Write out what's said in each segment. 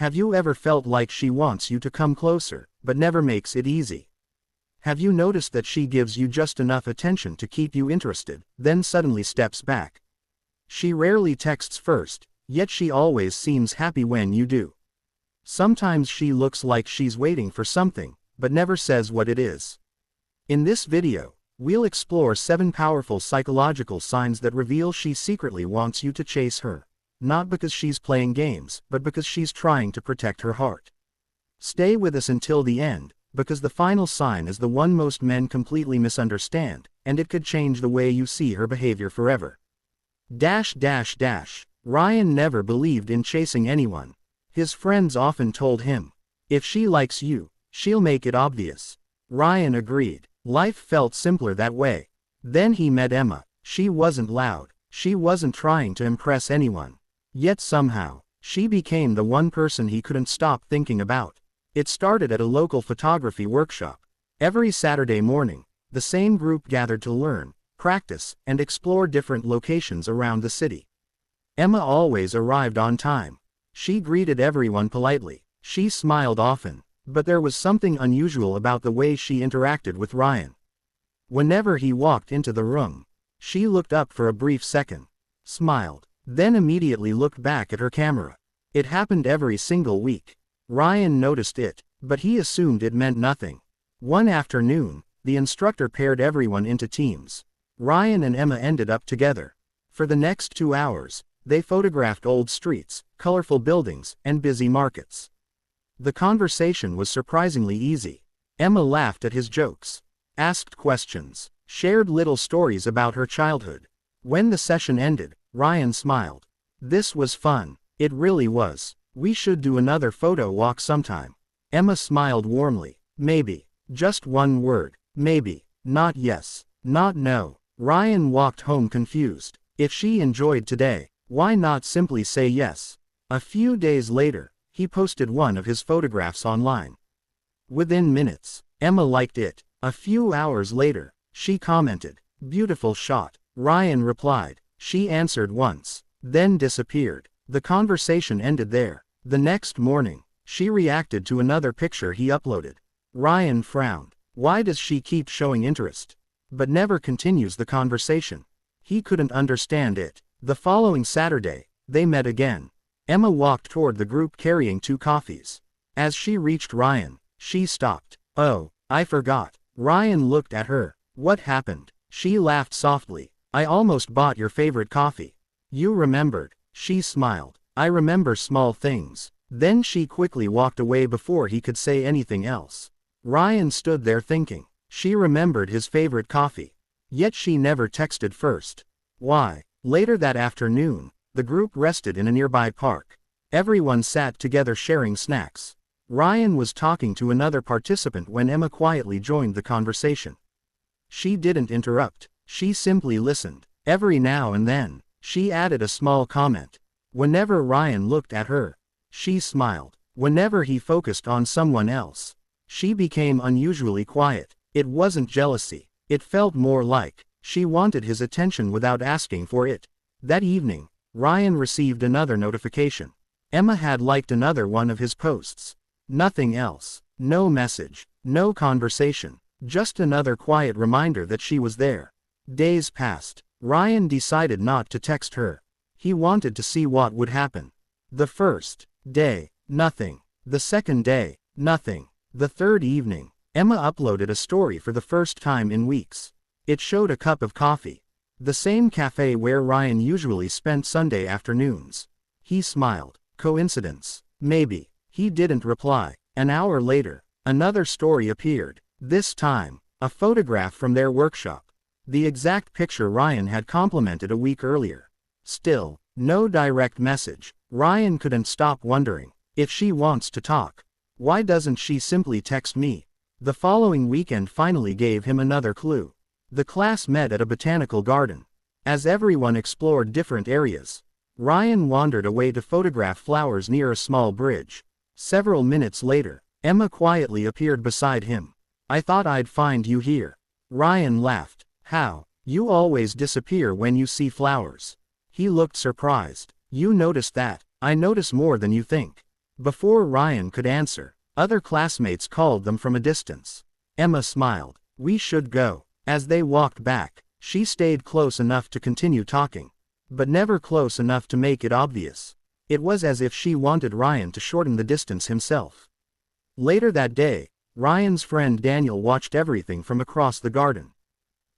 Have you ever felt like she wants you to come closer, but never makes it easy? Have you noticed that she gives you just enough attention to keep you interested, then suddenly steps back? She rarely texts first, yet she always seems happy when you do. Sometimes she looks like she's waiting for something, but never says what it is. In this video, we'll explore 7 powerful psychological signs that reveal she secretly wants you to chase her. Not because she's playing games, but because she's trying to protect her heart. Stay with us until the end, because the final sign is the one most men completely misunderstand, and it could change the way you see her behavior forever. Ryan never believed in chasing anyone. His friends often told him, if she likes you, she'll make it obvious. Ryan agreed. Life felt simpler that way. Then he met Emma. She wasn't loud. She wasn't trying to impress anyone. Yet somehow, she became the one person he couldn't stop thinking about. It started at a local photography workshop. Every Saturday morning, the same group gathered to learn, practice, and explore different locations around the city. Emma always arrived on time. She greeted everyone politely. She smiled often, but there was something unusual about the way she interacted with Ryan. Whenever he walked into the room, she looked up for a brief second, smiled, then immediately looked back at her camera. It happened every single week. Ryan noticed it, but he assumed it meant nothing. One afternoon, the instructor paired everyone into teams. Ryan and Emma ended up together. For the next 2 hours, they photographed old streets, colorful buildings, and busy markets. The conversation was surprisingly easy. Emma laughed at his jokes, asked questions, shared little stories about her childhood. When the session ended, Ryan smiled. This was fun. It really was. We should do another photo walk sometime. Emma smiled warmly. Maybe. Just one word. Maybe. Not yes. Not no. Ryan walked home confused. If she enjoyed today, why not simply say yes? A few days later, he posted one of his photographs online. Within minutes, Emma liked it. A few hours later, she commented, "Beautiful shot." Ryan replied. She answered once, then disappeared. The conversation ended there. The next morning, she reacted to another picture he uploaded. Ryan frowned. Why does she keep showing interest, but never continues the conversation? He couldn't understand it. The following Saturday, they met again. Emma walked toward the group carrying 2 coffees. As she reached Ryan, she stopped. "Oh, I forgot." Ryan looked at her. "What happened?" She laughed softly. "I almost bought your favorite coffee." "You remembered." She smiled. "I remember small things." Then she quickly walked away before he could say anything else. Ryan stood there thinking. She remembered his favorite coffee. Yet she never texted first. Why? Later that afternoon, the group rested in a nearby park. Everyone sat together sharing snacks. Ryan was talking to another participant when Emma quietly joined the conversation. She didn't interrupt. She simply listened. Every now and then, she added a small comment. Whenever Ryan looked at her, she smiled. Whenever he focused on someone else, she became unusually quiet. It wasn't jealousy. It felt more like she wanted his attention without asking for it. That evening, Ryan received another notification. Emma had liked another one of his posts. Nothing else. No message. No conversation. Just another quiet reminder that she was there. Days passed. Ryan decided not to text her. He wanted to see what would happen. The first day, nothing. The second day, nothing. The third evening, Emma uploaded a story for the first time in weeks. It showed a cup of coffee. The same cafe where Ryan usually spent Sunday afternoons. He smiled. Coincidence? Maybe. He didn't reply. An hour later, another story appeared. This time, a photograph from their workshop. The exact picture Ryan had complimented a week earlier. Still, no direct message. Ryan couldn't stop wondering. If she wants to talk, why doesn't she simply text me? The following weekend finally gave him another clue. The class met at a botanical garden. As everyone explored different areas, Ryan wandered away to photograph flowers near a small bridge. Several minutes later, Emma quietly appeared beside him. "I thought I'd find you here." Ryan laughed. "How? You always disappear when you see flowers." He looked surprised. "You noticed that?" "I notice more than you think." Before Ryan could answer, other classmates called them from a distance. Emma smiled. We should go. As they walked back, she stayed close enough to continue talking, but never close enough to make it obvious. It was as if she wanted Ryan to shorten the distance himself. Later that day, Ryan's friend Daniel watched everything from across the garden.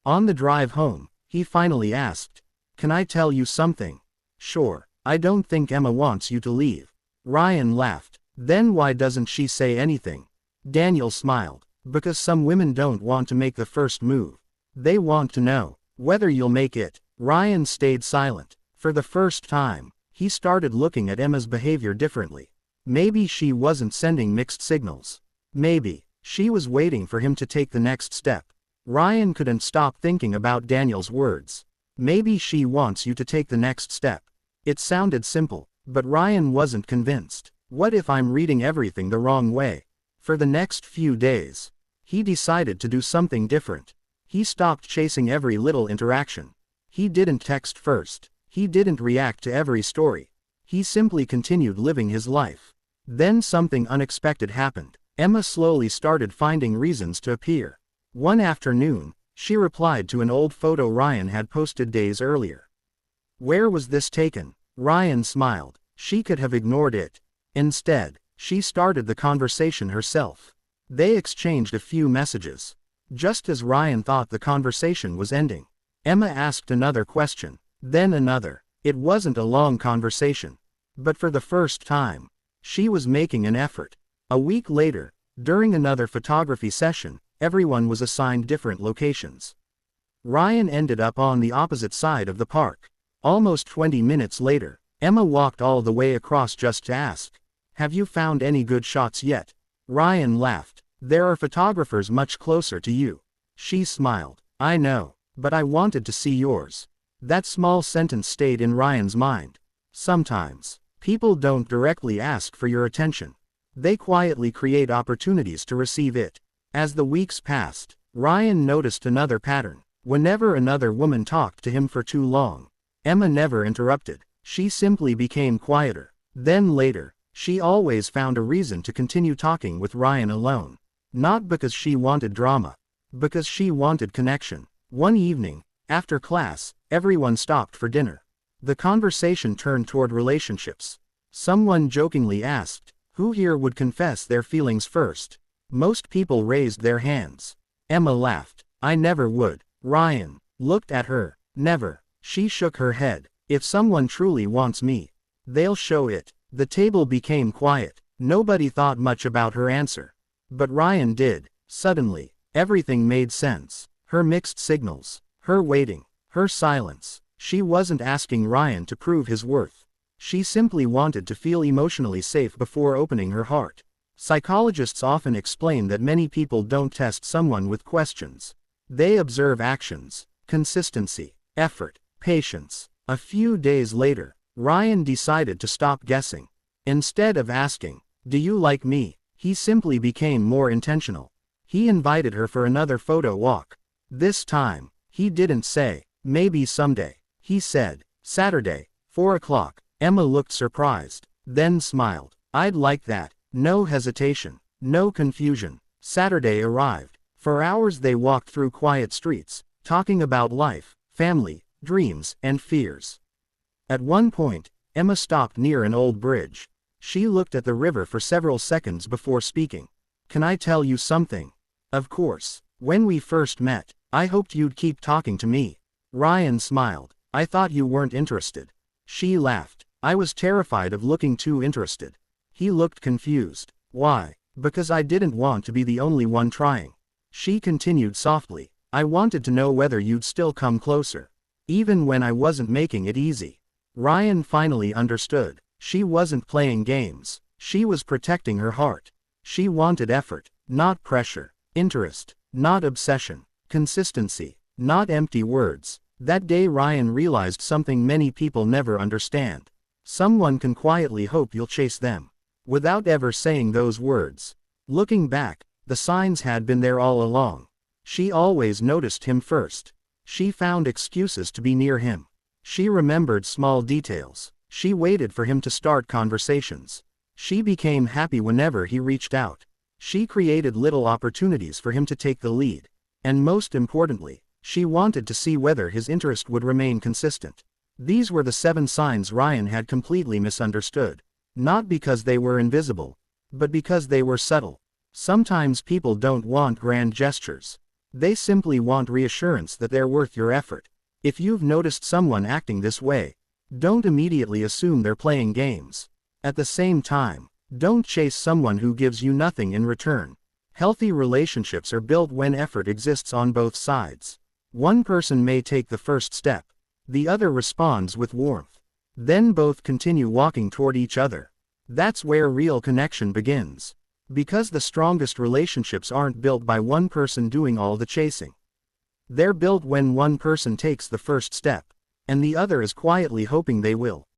On the drive home, he finally asked, "Can I tell you something?" "Sure. I don't think Emma wants you to leave." Ryan laughed. "Then why doesn't she say anything?" Daniel smiled. "Because some women don't want to make the first move. They want to know whether you'll make it." Ryan stayed silent. For the first time, he started looking at Emma's behavior differently. Maybe she wasn't sending mixed signals. Maybe she was waiting for him to take the next step. Ryan couldn't stop thinking about Daniel's words. Maybe she wants you to take the next step. It sounded simple, but Ryan wasn't convinced. What if I'm reading everything the wrong way? For the next few days, he decided to do something different. He stopped chasing every little interaction. He didn't text first. He didn't react to every story. He simply continued living his life. Then something unexpected happened. Emma slowly started finding reasons to appear. One afternoon, she replied to an old photo Ryan had posted days earlier. Where was this taken? Ryan smiled. She could have ignored it. Instead, she started the conversation herself. They exchanged a few messages. Just as Ryan thought the conversation was ending, Emma asked another question, then another. It wasn't a long conversation, but for the first time, she was making an effort. A week later, during another photography session, everyone was assigned different locations. Ryan ended up on the opposite side of the park. Almost 20 minutes later, Emma walked all the way across just to ask, "Have you found any good shots yet?" Ryan laughed. "There are photographers much closer to you." She smiled. "I know, but I wanted to see yours." That small sentence stayed in Ryan's mind. Sometimes, people don't directly ask for your attention. They quietly create opportunities to receive it. As the weeks passed, Ryan noticed another pattern. Whenever another woman talked to him for too long, Emma never interrupted. She simply became quieter. Then later, she always found a reason to continue talking with Ryan alone. Not because she wanted drama, because she wanted connection. One evening, after class, everyone stopped for dinner. The conversation turned toward relationships. Someone jokingly asked, "Who here would confess their feelings first?" Most people raised their hands. Emma laughed. "I never would." Ryan looked at her. "Never." She shook her head. "If someone truly wants me, they'll show it." The table became quiet. Nobody thought much about her answer. But Ryan did. Suddenly, everything made sense. Her mixed signals, her waiting, her silence. She wasn't asking Ryan to prove his worth. She simply wanted to feel emotionally safe before opening her heart. Psychologists often explain that many people don't test someone with questions. They observe actions, consistency, effort, patience. A few days later, Ryan decided to stop guessing. Instead of asking, "Do you like me?" he simply became more intentional. He invited her for another photo walk. This time, he didn't say, "Maybe someday." He said, "Saturday, 4 o'clock." Emma looked surprised, then smiled. "I'd like that." No hesitation, no confusion. Saturday arrived. For hours they walked through quiet streets, talking about life, family, dreams, and fears. At one point, Emma stopped near an old bridge. She looked at the river for several seconds before speaking. "Can I tell you something?" "Of course. When we first met, I hoped you'd keep talking to me." Ryan smiled. "I thought you weren't interested." She laughed. "I was terrified of looking too interested." He looked confused. "Why?" "Because I didn't want to be the only one trying." She continued softly. "I wanted to know whether you'd still come closer, even when I wasn't making it easy." Ryan finally understood. She wasn't playing games. She was protecting her heart. She wanted effort, not pressure. Interest, not obsession. Consistency, not empty words. That day Ryan realized something many people never understand. Someone can quietly hope you'll chase them, without ever saying those words. Looking back, the signs had been there all along. She always noticed him first. She found excuses to be near him. She remembered small details. She waited for him to start conversations. She became happy whenever he reached out. She created little opportunities for him to take the lead. And most importantly, she wanted to see whether his interest would remain consistent. These were the 7 signs Ryan had completely misunderstood. Not because they were invisible, but because they were subtle. Sometimes people don't want grand gestures. They simply want reassurance that they're worth your effort. If you've noticed someone acting this way, don't immediately assume they're playing games. At the same time, don't chase someone who gives you nothing in return. Healthy relationships are built when effort exists on both sides. One person may take the first step. The other responds with warmth. Then both continue walking toward each other. That's where real connection begins. Because the strongest relationships aren't built by one person doing all the chasing. They're built when one person takes the first step, and the other is quietly hoping they will.